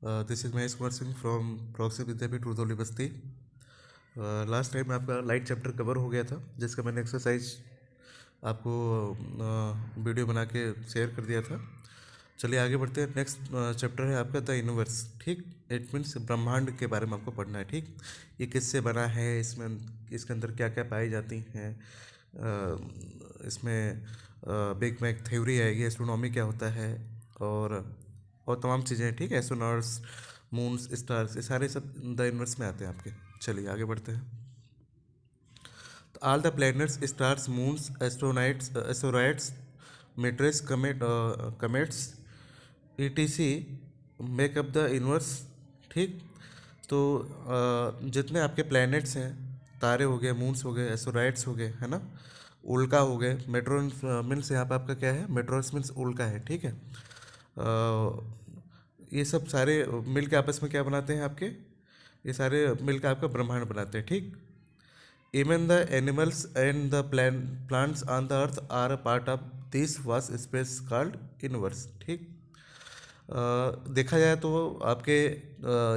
This is Mahesh Kumar Singh from proxy Vidyapeeth Rudauli Basti. Last time आपका light chapter cover हो गया था, जिसका मैंने एक्सरसाइज आपको वीडियो बना के शेयर कर दिया था। चलिए आगे बढ़ते हैं। नेक्स्ट चैप्टर है आपका द यूनिवर्स। ठीक, इट मीन्स ब्रह्मांड के बारे में आपको पढ़ना है। ठीक, ये किससे बना है, इसमें इसके अंदर क्या क्या पाई जाती हैं, इसमें बिग बैंग थ्योरी आएगी, एस्ट्रोनॉमी क्या होता है, और तमाम चीज़ें। ठीक है, एस्ट्रोनॉट्स, मून्स, स्टार्स, ये सारे सब द यूनिवर्स में आते हैं आपके। चलिए आगे बढ़ते हैं। तो all the planets, stars, moons, astronauts, asteroids, meteors, comets, etc make up the universe. ठीक, तो जितने आपके प्लैनेट्स हैं, तारे हो गए, मून्स हो गए, एस्ट्रॉइड्स हो गए, है ना, उल्का हो गए। मेट्रोस मीन्स यहाँ पे आपका क्या है, मेट्रोस मीन्स उल्का है। ठीक है, ये सब सारे मिल के आपस में क्या बनाते हैं आपके, ये सारे मिल के आपका ब्रह्मांड बनाते हैं। ठीक, even the animals and the plants on the earth are a part of this vast space called universe. ठीक, देखा जाए तो आपके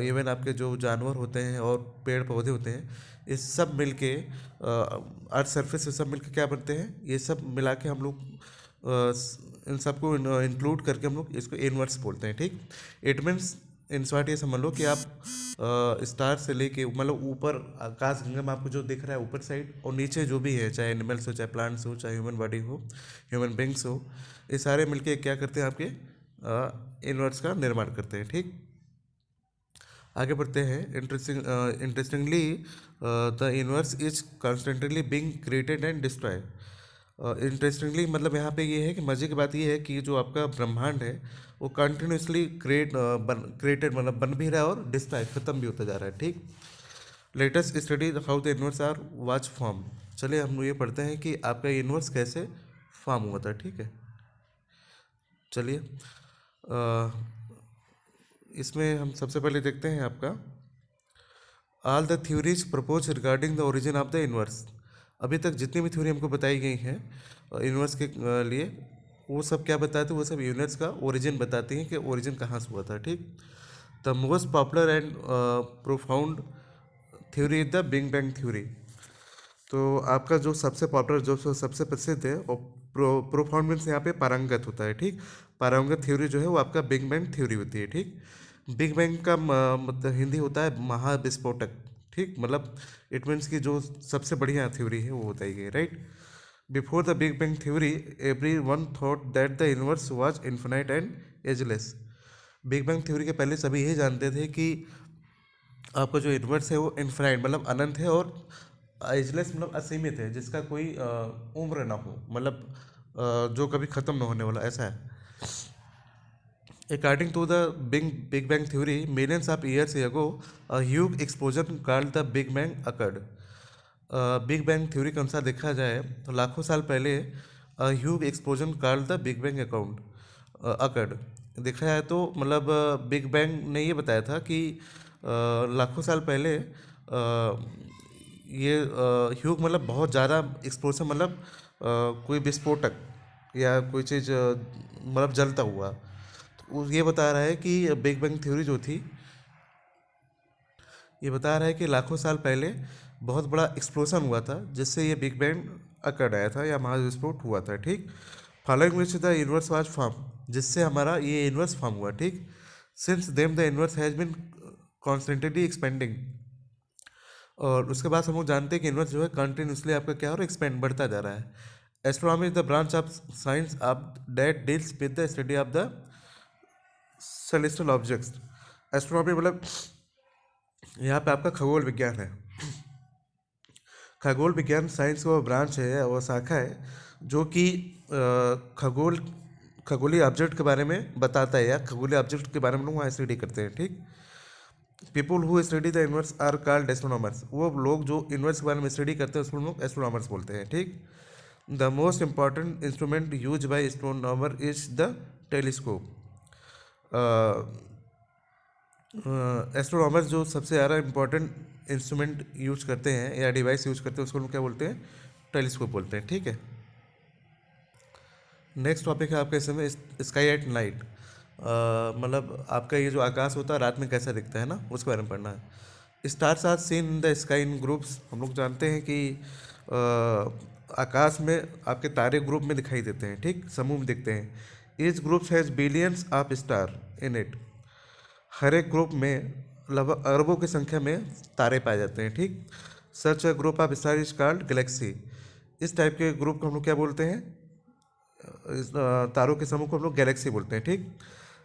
इवन आपके जो जानवर होते हैं और पेड़ पौधे होते हैं, ये सब मिल के अर्थ सरफेस से सब मिल के क्या बनते हैं, ये सब मिला के हम लोग इन सबको इंक्लूड करके हम लोग इसको यूनिवर्स बोलते हैं। ठीक, इट मीन्स इन शॉर्ट ये समझ लो कि आप स्टार से लेके मतलब ऊपर आकाश गंगा में आपको जो दिख रहा है ऊपर साइड, और नीचे जो भी है, चाहे एनिमल्स हो, चाहे प्लांट्स हो, चाहे ह्यूमन बॉडी हो, ह्यूमन बींग्स हो, ये सारे मिलके क्या करते हैं, आपके यूनिवर्स का निर्माण करते हैं। ठीक, आगे बढ़ते हैं। Interestingly the universe is constantly being created and destroy. Interestingly मतलब यहाँ पे ये है कि मज़े की बात ये है कि जो आपका ब्रह्मांड है वो कंटिन्यूसली क्रिएटेड मतलब बन भी रहा है और डिस्ट्रॉय खत्म भी होता जा रहा है। ठीक, latest study how the universe are was form. चलिए हम ये पढ़ते हैं कि आपका यूनिवर्स कैसे फॉर्म हुआ था। ठीक है, चलिए इसमें हम सबसे पहले देखते हैं आपका all the theories propose regarding the origin of the universe. अभी तक जितनी भी थ्योरी हमको बताई गई हैं यूनिवर्स के लिए, वो सब क्या बताते हैं, वो सब यूनिवर्स का ओरिजिन बताती हैं कि ओरिजिन कहाँ से हुआ था। ठीक, the most popular and profound theory is the big bang theory. तो आपका जो सबसे पॉपुलर, जो सबसे प्रसिद्ध है, और प्रोफाउंड मीन्स यहाँ पे पारंगत होता है। ठीक, पारंगत थ्योरी जो है वो आपका बिग बैंग थ्योरी होती है। ठीक, बिग बैंग का मतलब हिंदी होता है महाविस्फोटक। ठीक, मतलब इट मीन्स कि जो सबसे बढ़िया थ्योरी है वो बताई गई। Right, before the big bang theory every one thought that the universe was infinite and ageless. Big bang theory के पहले सभी यही जानते थे कि आपका जो यूनिवर्स है वो इन्फिनाइट मतलब अनंत है, और एजलेस मतलब असीमित है, जिसका कोई उम्र ना हो, मतलब जो कभी ख़त्म ना होने वाला, ऐसा है। According to the big bang theory, millions of years ago a huge explosion called the big bang occurred. Big bang theory के अनुसार देखा जाए तो लाखों साल पहले huge explosion called the big bang occurred. देखा जाए तो मतलब बिग बैंग ने ये बताया था कि लाखों साल पहले ये ह्यूग मतलब बहुत ज़्यादा एक्सप्लोजन, मतलब कोई विस्फोटक या कोई चीज़ मतलब जलता हुआ। तो ये बता रहा है कि बिग बैंग थ्योरी जो थी, ये बता रहा है कि लाखों साल पहले बहुत बड़ा एक्सप्लोजन हुआ था, जिससे ये बिग बैंग अकड़ आया था या महाविस्फोट हुआ था। ठीक, following which the universe was form, जिससे हमारा ये यूनिवर्स फॉर्म हुआ। ठीक, since them the universe has been constantly expanding. और उसके बाद हम लोग जानते हैं कि यूनिवर्स जो है कंटिन्यूसली आपका क्या हो रहा है, एक्सपेंड बढ़ता जा रहा है। Astronomy is the branch of science of that deals with the study of the celestial objects. Astronomy मतलब यहाँ पे आपका खगोल विज्ञान है। खगोल विज्ञान साइंस वो ब्रांच है, वो शाखा है जो कि खगोलीय ऑब्जेक्ट के बारे में बताता है, या खगोलीय ऑब्जेक्ट के बारे में लोग वहाँ स्टडी करते हैं। ठीक, people who study the universe are called astronomers. वो लोग जो यूनिवर्स के बारे में स्टडी करते हैं उसको लोग एस्ट्रोनॉमर्स बोलते हैं। ठीक, the most important instrument use by astronomer is the telescope. Astronomers जो सबसे ज़्यादा इंपॉर्टेंट इंस्ट्रूमेंट यूज करते हैं या डिवाइस यूज करते हैं उसको लोग क्या बोलते हैं, टेलीस्कोप बोलते हैं। ठीक है, नेक्स्ट टॉपिक है आपके समय स्काई एट नाइट। मतलब आपका ये जो आकाश होता है रात में कैसा दिखता है ना, उसके बारे में पढ़ना है। Stars are seen in the sky in groups. हम लोग जानते हैं कि आकाश में आपके तारे ग्रुप में दिखाई देते हैं, ठीक, समूह में दिखते हैं। Each groups has billions of star in it. हर एक ग्रुप में लगभग अरबों की संख्या में तारे पाए जाते हैं, ठीक। Such a group of star is called galaxy. इस टाइप के ग्रुप को हम लोग क्या बोलते हैं? तारों के समूह को हम लोग गैलेक्सी बोलते हैं, ठीक।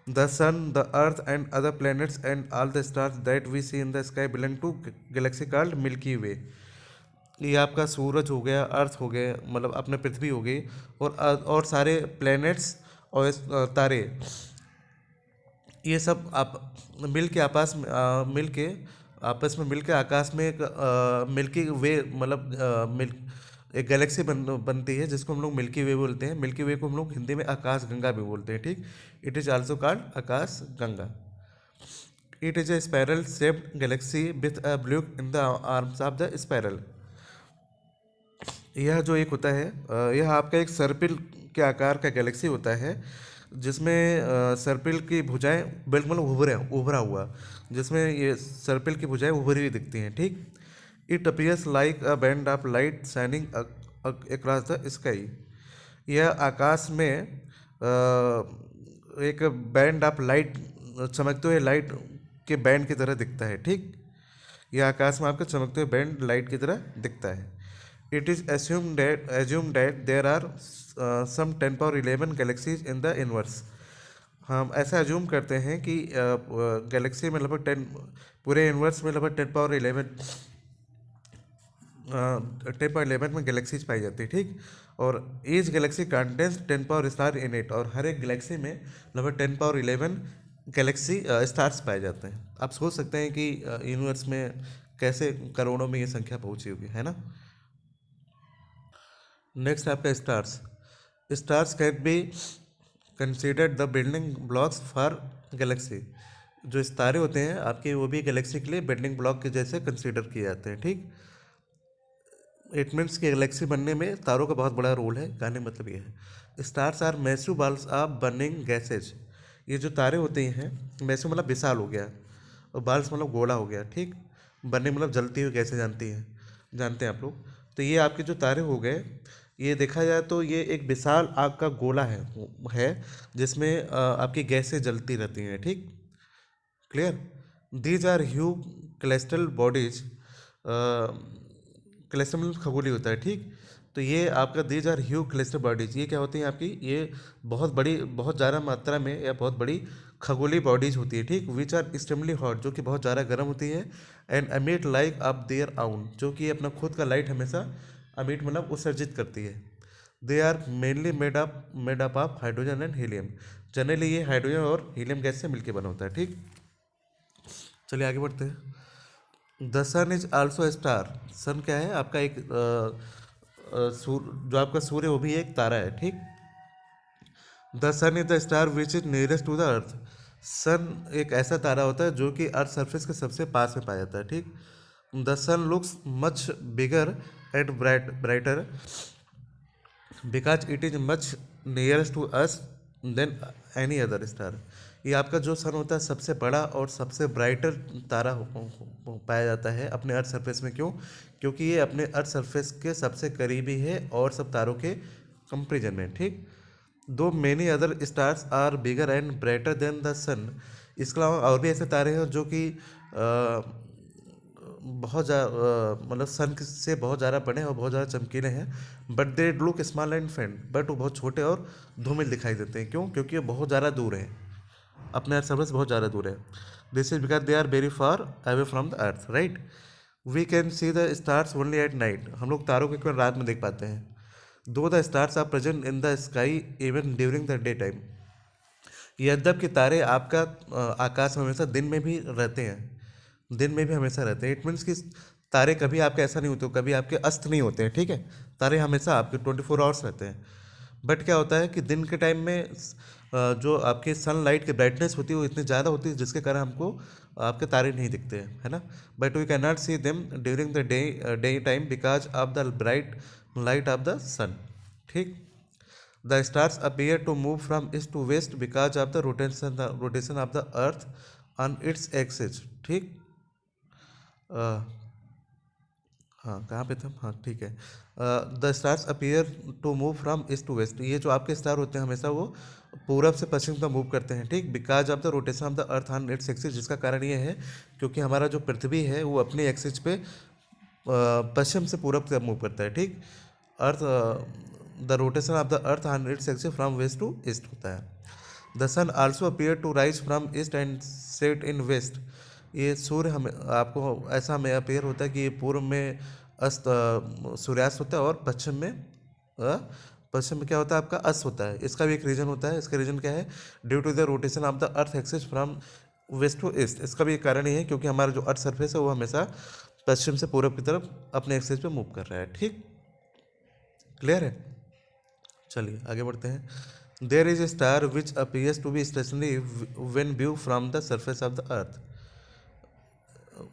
The sun, the earth and other planets and all the stars that we see in the sky belong to galaxy called Milky Way. ये आपका सूरज हो गया, अर्थ हो गया, मतलब अपने पृथ्वी हो गई, और सारे प्लैनेट्स और तारे, ये सब आप मिल के आपस में मिल के आकाश में एक मिल्की वे, मतलब मिल एक गैलेक्सी बनती है जिसको हम लोग मिल्की वे बोलते हैं। मिल्की वे को हम लोग हिंदी में आकाश गंगा भी बोलते हैं, ठीक। It is also called Akash Ganga. It is a spiral shaped Galaxy with a blue in the arms of the spiral. यह जो एक होता है यह आपका एक सर्पिल के आकार का गैलेक्सी होता है, जिसमें सर्पिल की भुजाएं बिल्कुल उभरा हुआ, जिसमें ये सर्पिल की भुजाएं उभरी हुई दिखती हैं, ठीक। It appears like a band of light shining across the sky. यह आकाश में एक बैंड ऑफ लाइट, चमकते हुए लाइट के बैंड की तरह दिखता है, ठीक। यह आकाश में आपके चमकते हुए बैंड लाइट की तरह दिखता है। It is assumed that there are some 10 power 11 galaxies in the universe। हम ऐसा अज्यूम करते हैं कि गैलेक्सी में लगभग 10, पूरे यूनिवर्स में लगभग 10 पावर 11 में गैलेक्सीज पाई जाती है, ठीक। और each Galaxy contains 10 power star in it. और हर एक गैलेक्सी में लगभग 10 पावर 11 गैलेक्सी स्टार्स पाए जाते हैं। आप सोच सकते हैं कि यूनिवर्स में कैसे करोड़ों में ये संख्या पहुंची होगी, है ना। नेक्स्ट आपका stars. Stars can be considered the building blocks for Galaxy. जो तारे होते हैं आपके, वो भी गैलेक्सी के लिए बिल्डिंग ब्लॉक के जैसे कंसीडर किए जाते हैं, ठीक। इट मीन्स कि गैलेक्सी बनने में तारों का बहुत बड़ा रोल है, कहने मतलब ये है। Stars are massive balls of burning gases. ये जो तारे होते हैं, मैसिव मतलब विशाल हो गया, और बाल्स मतलब गोला हो गया, ठीक। बर्निंग मतलब जलती हुई गैसें जानते हैं आप लोग। तो ये आपके जो तारे हो गए, ये देखा जाए तो ये एक विशाल आग का गोला है जिसमें आपकी गैसें जलती रहती हैं, ठीक। Clear. These are hue celestial bodies. Celestial मतलब खगोली होता है, ठीक। तो ये आपका these are hue celestial bodies, ये क्या होती हैं आपकी, ये बहुत बड़ी, बहुत ज़्यादा मात्रा में या बहुत बड़ी खगोली बॉडीज होती है, ठीक। विच आर एक्सट्रीमली हॉट, जो कि बहुत ज़्यादा गर्म होती है। एंड अमिट लाइक ऑफ देयर आउन, जो कि अपना खुद का लाइट हमेशा अमिट मतलब उत्सर्जित करती है। They are mainly made up of hydrogen and helium. Generally ये हाइड्रोजन और हीलियम गैस से मिलकर बना होता है, ठीक। चलिए आगे बढ़ते हैं। The sun is also a star. Sun क्या है आपका, एक जो आपका सूर्य वो भी एक तारा है, ठीक। The sun is the star which is nearest to the earth. Sun एक ऐसा तारा होता है जो कि अर्थ सरफेस के सबसे पास में पाया जाता है, ठीक। The sun looks much bigger and brighter because it is much nearest to us than any other star. ये आपका जो सन होता है सबसे बड़ा और सबसे ब्राइटर तारा पाया जाता है अपने अर्थ सरफेस में। क्यों? क्योंकि ये अपने अर्थ सरफेस के सबसे करीबी है और सब तारों के कंपेरिजन में, ठीक। Though many other stars are bigger and brighter than the sun. इसके अलावा और भी ऐसे तारे हैं जो कि बहुत ज़्यादा मतलब सन से बहुत ज़्यादा बड़े और बहुत ज़्यादा चमकीले हैं। But they look small and फेंट, बट वो बहुत छोटे और धूमिल दिखाई देते हैं। क्यों? क्योंकि वो बहुत ज़्यादा दूर है, अपने अर्थ सरफेस बहुत ज़्यादा दूर है। This is because they are very far away from the earth, right. We can see the stars only at night. हम लोग तारों को केवल रात में देख पाते हैं। Though the stars are present in the sky even during the day time. यद्यप कि तारे आपका आकाश में हमेशा दिन में भी रहते हैं, दिन में भी हमेशा रहते हैं। इट मीन्स कि तारे कभी आपके ऐसा नहीं होते, कभी आपके अस्त नहीं होते हैं, ठीक है। तारे हमेशा आपके 24 आवर्स रहते हैं। बट क्या होता है कि दिन के टाइम में जो आपकी सनलाइट की ब्राइटनेस होती है वो इतनी ज़्यादा होती है जिसके कारण हमको आपके तारे नहीं दिखते हैं, है ना। But we can not see them during the day time because of the bright light of the sun, ठीक। The stars appear to move from east to west because of the rotation of the earth on its axis. ठीक, हाँ कहाँ पे था, हाँ ठीक है। The stars appear to move from east to west, ये जो आपके स्टार होते हैं हमेशा वो पूरब से पश्चिम तक मूव करते हैं। ठीक, because of the rotation of the earth on its axis, जिसका कारण ये है क्योंकि हमारा जो पृथ्वी है वो अपनी एक्सिस पे पश्चिम से पूरब तक मूव करता है। ठीक, earth the rotation of the earth on its axis from west to east होता है। The sun also appear to rise from east and set in west, ये सूर्य हमें आपको ऐसा हमें अपीयर होता है कि ये पूर्व में सूर्यास्त होता है और पश्चिम में क्या होता है आपका अस्त होता है। इसका भी एक रीजन होता है, इसका रीजन क्या है, due to the rotation of the earth axis from west to east. इसका भी एक कारण ही है क्योंकि हमारा जो अर्थ सरफेस है वो हमेशा पश्चिम से पूरब की तरफ अपने एक्सिस पे मूव कर रहा है। ठीक, क्लियर है। चलिए आगे बढ़ते हैं। There is a star which appears to be stationary when view from the surface of the earth,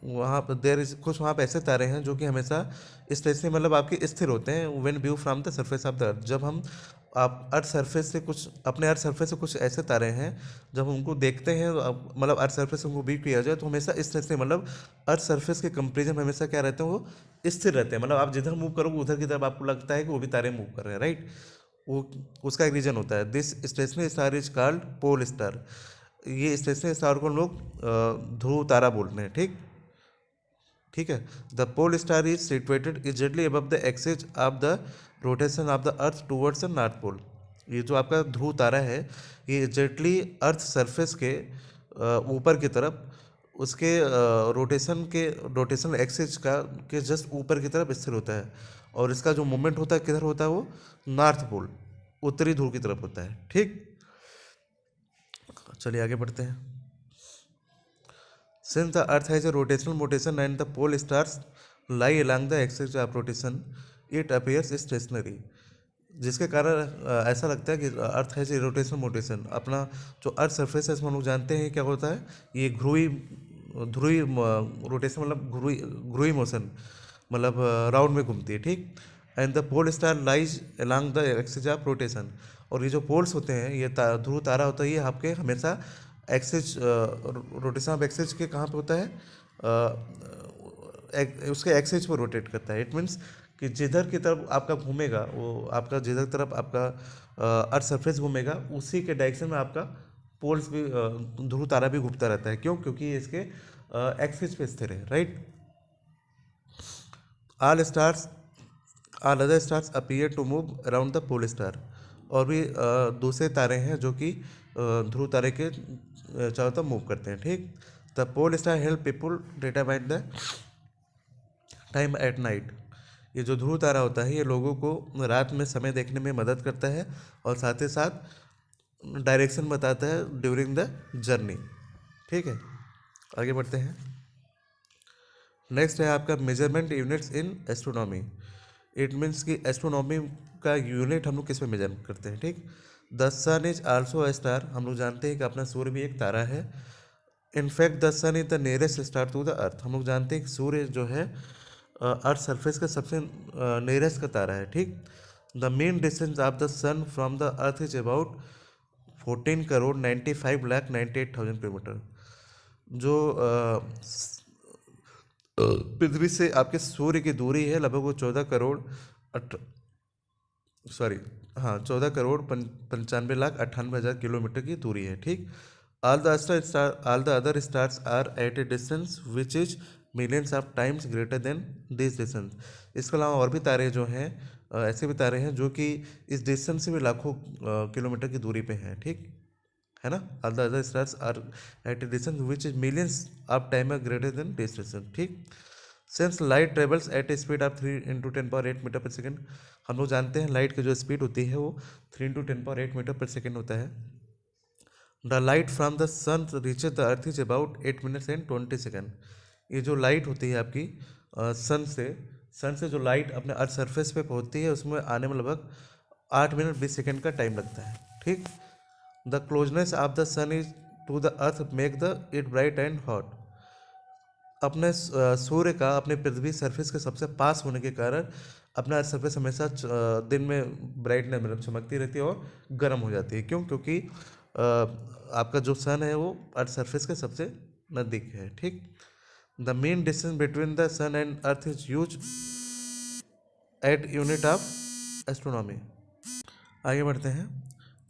वहाँ पर देर इज कुछ वहाँ पे ऐसे तारे हैं जो कि हमेशा स्टेशनरी मतलब आपके स्थिर होते हैं when view from the surface of the अर्थ। जब हम आप अर्थ सरफेस से कुछ अपने अर्थ सरफेस से कुछ ऐसे तारे हैं जब हम उनको देखते हैं मतलब अर्थ सरफेस से उनको व्यू किया जाए तो हमेशा स्टेशनरी मतलब अर्थ सरफेस के कंपेरिजन में हमेशा क्या रहते हैं, वो स्थिर रहते हैं। मतलब आप जिधर मूव करोगे उधर की तरफ आपको लगता है कि वो भी तारे मूव कर रहे हैं, राइट। वो उसका एक रीजन होता है। This stationary star is called pole star, ये स्टेशनरी स्टार को लोग ध्रुव तारा बोलते हैं। ठीक, ठीक है। The pole star is situated easily above the axis of the rotation of the earth towards the north pole, ये जो आपका ध्रुव तारा है ये एग्जैक्टली अर्थ सरफेस के ऊपर की तरफ उसके रोटेशन एक्सिस का के जस्ट ऊपर की तरफ स्थिर होता है और इसका जो मूवमेंट होता है किधर होता है, वो नॉर्थ पोल उत्तरी ध्रुव की तरफ होता है। ठीक, चलिए आगे बढ़ते हैं। Since the Earth has a rotational motion and the pole stars lie along the axis of rotation, it appears stationary. जिसके कारण ऐसा लगता है कि अर्थ है जो रोटेशनल मोटेशन, अपना जो अर्थ सरफेस है इसमें हम लोग जानते हैं क्या होता है, ये ध्रुवी ध्रुवी रोटेशन मतलब ध्रुवी मोशन मतलब राउंड में घूमती है। ठीक, and the pole star lies along the axis of rotation, और ये जो पोल्स होते हैं ये ध्रुव तारा होता है, ये आपके हमेशा एक्सिस रोटेशन ऑफ एक्सिस के कहाँ पे होता है, उसके एक्सिस पर रोटेट करता है। इट मीन्स कि जिधर की तरफ आपका घूमेगा वो आपका जिधर तरफ आपका अर्थ सरफेस घूमेगा उसी के डायरेक्शन में आपका पोल्स भी ध्रुव तारा भी घूमता रहता है। क्यों, क्योंकि ये इसके एक्सिस पे स्थिर है, राइट। All stars all other stars appear to move around the pole star, और भी दूसरे तारे हैं जो कि ध्रुव तारे के चारों तरफ मूव करते हैं। ठीक, the pole star help people determine the time at night, ये जो ध्रुव तारा होता है ये लोगों को रात में समय देखने में मदद करता है और साथ ही साथ डायरेक्शन बताता है ड्यूरिंग द जर्नी। ठीक है, आगे बढ़ते हैं। नेक्स्ट है आपका measurement units in astronomy. It means कि एस्ट्रोनॉमी का यूनिट हम लोग किस में मेजर करते हैं। ठीक, the sun is also a star, हम लोग जानते हैं कि अपना सूर्य भी एक तारा है। In fact the sun is the nearest star to the earth, हम लोग जानते हैं कि सूर्य जो है अर्थ सरफेस का सबसे नियरेस्ट का तारा है। ठीक, the mean distance of the sun from the earth is about 14,95,98,000 kilometre, जो पृथ्वी से आपके सूर्य की दूरी है लगभग वो 14,95,98,000 किलोमीटर की दूरी है। ठीक, all the other stars are at a distance which is millions of times greater than this distance. इसके अलावा और भी तारे जो हैं ऐसे भी तारे हैं जो कि इस डिस्टेंस से भी लाखों किलोमीटर की दूरी पे हैं। ठीक है ना, all the other stars are at a distance which is millions of time greater than this distance. ठीक, since light travels at a speed of 3 × 10⁸ metre per second, हम लोग जानते हैं लाइट की जो स्पीड होती है वो 3 × 10⁸ मीटर पर सेकेंड होता है। The light from the sun reaches the earth is about 8 minutes and 20 second, ये जो लाइट होती है आपकी सन से जो लाइट अपने अर्थ सरफेस पे पहुंचती है उसमें आने में लगभग 8 मिनट 20 सेकेंड का टाइम लगता है। ठीक, the closeness of the sun is to the earth make the it bright and hot, अपने सूर्य का अपने पृथ्वी सरफेस के सबसे पास होने के कारण अपना अर्थ सरफेस हमेशा दिन में ब्राइटनेस मतलब चमकती रहती है और गर्म हो जाती है। क्यों? क्योंकि आपका जो सन है वो अर्थ सरफेस के सबसे नज़दीक है। ठीक। The mean distance between the sun and earth is use at unit of astronomy. आगे बढ़ते हैं।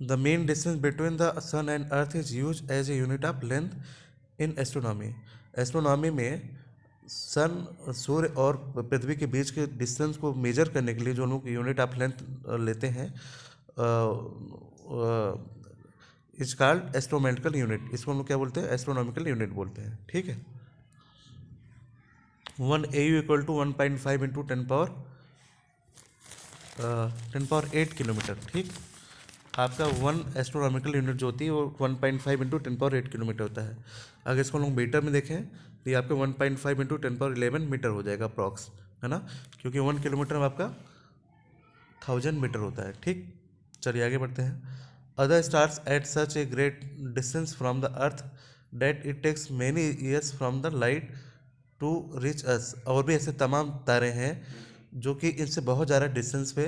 The mean distance between the sun and earth is use as a unit of length in astronomy. Astronomy में sun सूर्य और पृथ्वी के बीच के distance को major करने के लिए जो लोग यूनिट ऑफ लेंथ लेते हैं इज कॉल्ड एस्ट्रोनॉमिकल यूनिट। इसको हम लोग क्या बोलते हैं? एस्ट्रोनॉमिकल यूनिट बोलते हैं। ठीक है। 1 AU equal to 1.5 into 10 power 8 kilometre. ठीक। आपका 1 एस्ट्रोनॉमिकल यूनिट जो होती है वो 1.5 इंटू 10 पावर 8 किलोमीटर होता है। अगर इसको हम लोग मीटर में देखें तो ये आपके 1.5 इंटू 10 पावर 11 मीटर हो जाएगा अप्रॉक्स, है ना, क्योंकि 1 किलोमीटर में आपका 1000 मीटर होता है। ठीक। चलिए आगे बढ़ते हैं। Other stars at such a great distance from the earth that it takes many years from the light to reach us. और भी ऐसे तमाम तारे हैं जो कि इनसे बहुत ज़्यादा डिस्टेंस पे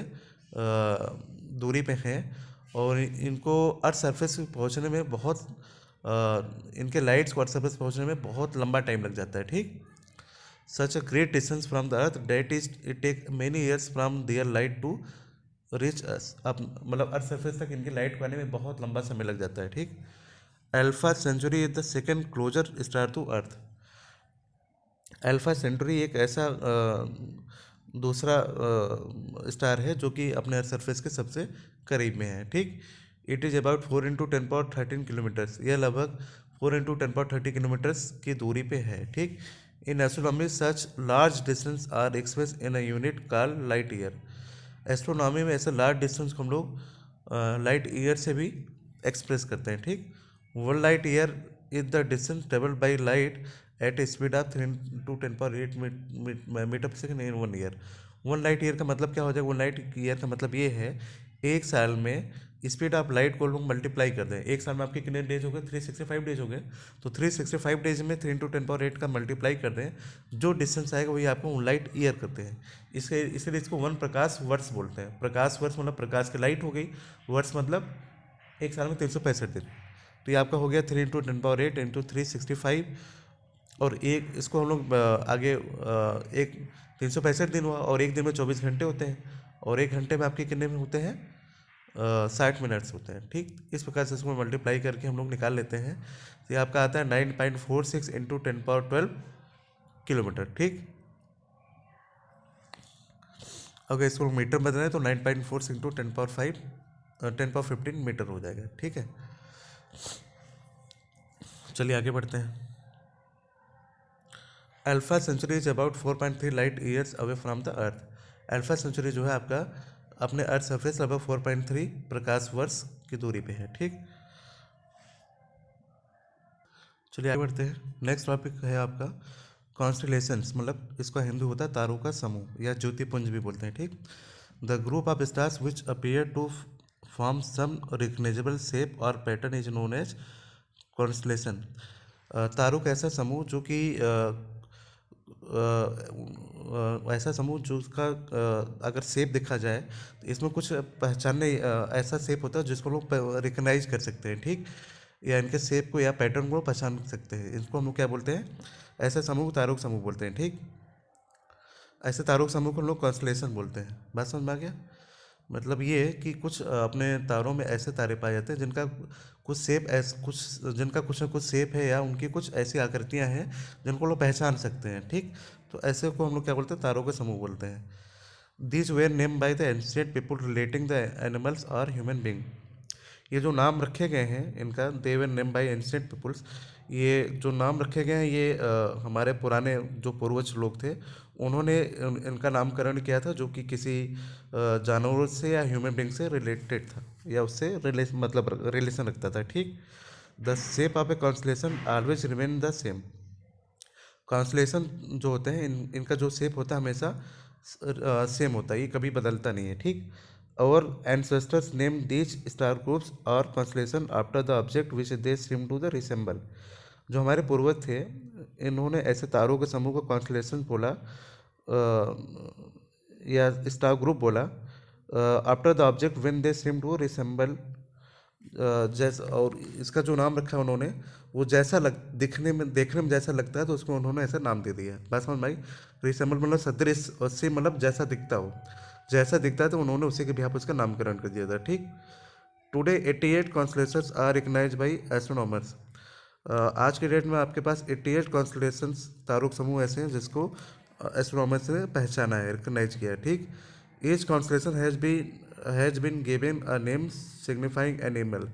दूरी पे हैं और इनको अर्थ सरफेस पहुंचने में बहुत इनके लाइट्स को अर्थ सरफेस पहुंचने में बहुत लंबा टाइम लग जाता है। ठीक। Such a great distance from the earth that is it take many years from their light to reach us. अब मतलब अर्थ सरफेस तक इनकी लाइट को आने में बहुत लंबा समय लग जाता है। ठीक। Alpha Centauri is the second closer star to earth. Alpha Centauri एक ऐसा दूसरा स्टार है जो कि अपने अर्थ सरफेस के सबसे करीब में है। ठीक। It is about 4 × 10 power 13 kilometres. यह लगभग 4 × 10 पावर 30 किलोमीटर्स की दूरी पे है। ठीक। In astronomy such large distance are express in a unit called light year. Astronomy में ऐसे लार्ज डिस्टेंस को हम लोग लाइट ईयर से भी एक्सप्रेस करते हैं। ठीक। 1 light year is the distance travelled by light at speed of 3 × 10 power 8 metre per second in 1 year. 1 light year का मतलब क्या हो जाएगा? 1 लाइट ईयर का मतलब ये है एक साल में स्पीड ऑफ लाइट को लोग मल्टीप्लाई कर दें। एक साल में आपके कितने डेज हो गए? 365 डेज हो गए। तो 365 डेज में 3 × 10 पावर 8 का मल्टीप्लाई कर दें, जो डिस्टेंस आएगा वही आपको 1 लाइट ईयर करते हैं। इसलिए इसको 1 प्रकाश वर्ष बोलते हैं। प्रकाश वर्ष मतलब प्रकाश की लाइट हो गई, वर्ष मतलब एक साल में 365 दिन। तो ये आपका हो गया 3 × 10 पावर 8 इंटू 365। और एक इसको हम लोग आगे एक 365 दिन हुआ और एक दिन में 24 घंटे होते हैं और एक घंटे में आपके कितने में होते हैं? 60 मिनट्स होते हैं। ठीक। इस प्रकार से इसको मल्टीप्लाई करके हम लोग निकाल लेते हैं तो ये आपका आता है 9.46 इंटू 10 पावर 12 किलोमीटर। ठीक। अगर इसको मीटर में बदलें तो 9.46 इंटू 10 पावर 15 मीटर हो जाएगा। ठीक है। चलिए आगे बढ़ते हैं। Alpha Centauri is about 4.3 light years away from the earth. Alpha Centauri जो है आपका अपने अर्थ सरफेस लगभग 4.3 प्रकाश वर्ष की दूरी पे है। ठीक। चलिए आगे बढ़ते हैं। नेक्स्ट टॉपिक है आपका कॉन्स्टलेशंस, मतलब इसका हिंदी होता है तारों का समूह या ज्योतिपुंज भी बोलते हैं। ठीक। The group of stars which appear to form some recognisable shape और pattern is known as constellation. तारों का ऐसा समूह जो कि ऐसा समूह जो उसका अगर शेप देखा जाए तो इसमें कुछ पहचानने ऐसा शेप होता है जिसको लोग रिकग्नाइज कर सकते हैं। ठीक। या इनके शेप को या पैटर्न को पहचान सकते हैं। इसको हम लोग क्या बोलते हैं? ऐसे समूह तारों का समूह बोलते हैं। ठीक। ऐसे तारों के समूह को हम लोग कॉन्स्टलेशन बोलते हैं। बात समझ में आ गया? मतलब ये है कि कुछ अपने तारों में ऐसे तारे पाए जाते हैं जिनका कुछ शेप कुछ ना कुछ शेप है या उनकी कुछ ऐसी आकृतियां हैं जिनको लोग पहचान सकते हैं। ठीक। तो ऐसे को हम लोग क्या बोलते हैं? तारों के समूह बोलते हैं। This were name by the ancient people relating the animals और ह्यूमन बींग। ये जो नाम रखे गए हैं इनका, they were name by ancient peoples. ये जो नाम रखे गए हैं ये हमारे पुराने जो पूर्वज लोग थे उन्होंने इनका नामकरण किया था, जो कि किसी जानवर से या ह्यूमन बींग से रिलेटेड था या उससे रिलेशन रखता था। ठीक। The shape of A constellation always remain the same. Constellation जो होते हैं इनका जो शेप होता है हमेशा सेम होता है, ये कभी बदलता नहीं है। ठीक। और ancestors name these star groups और constellation after the object which they seem to the resemble. जो हमारे पूर्वज थे इन्होंने ऐसे तारों के समूह को कॉन्स्टलेशन बोला, या स्टार ग्रुप बोला, after the object when they seem to resemble, जैसा, और इसका जो नाम रखा है उन्होंने, वो जैसा देखने में जैसा लगता है तो उसको उन्होंने ऐसा नाम दे दिया। बस समझ में आई। रिसेंबल मतलब सदृश, और सेम मतलब जैसा दिखता हो, जैसा दिखता है तो उन्होंने उसी के बिहाफ उसका नामकरण कर दिया था। ठीक। Today 88 constellations are recognized by astronomers. आज के डेट में आपके पास 88 कॉन्स्टलेशंस, तारों के समूह ऐसे हैं जिसको एस्ट्रोनॉमर्स ने पहचाना है, रिकग्नाइज किया है। ठीक। Each constellation has been given a name signifying animal.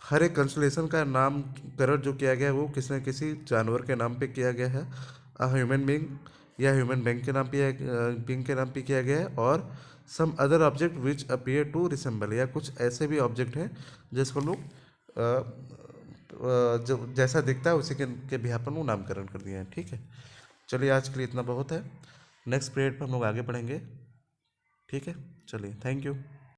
हर एक कंस्टलेशन का नामकरण जो किया गया है वो किसी न किसी जानवर के नाम पे किया गया है, अ ह्यूमन बींग या ह्यूमन बींग के नाम पे, बींग के नाम पे किया गया है, और some other object which appear to resemble, या कुछ ऐसे भी ऑब्जेक्ट हैं जिसको लोग जो जैसा दिखता है उसी के बिहार पर वो नामकरण कर दिए हैं। ठीक है। चलिए आज के लिए इतना बहुत है। नेक्स्ट पीरियड पर हम लोग आगे बढ़ेंगे। ठीक है। चलिए, थैंक यू।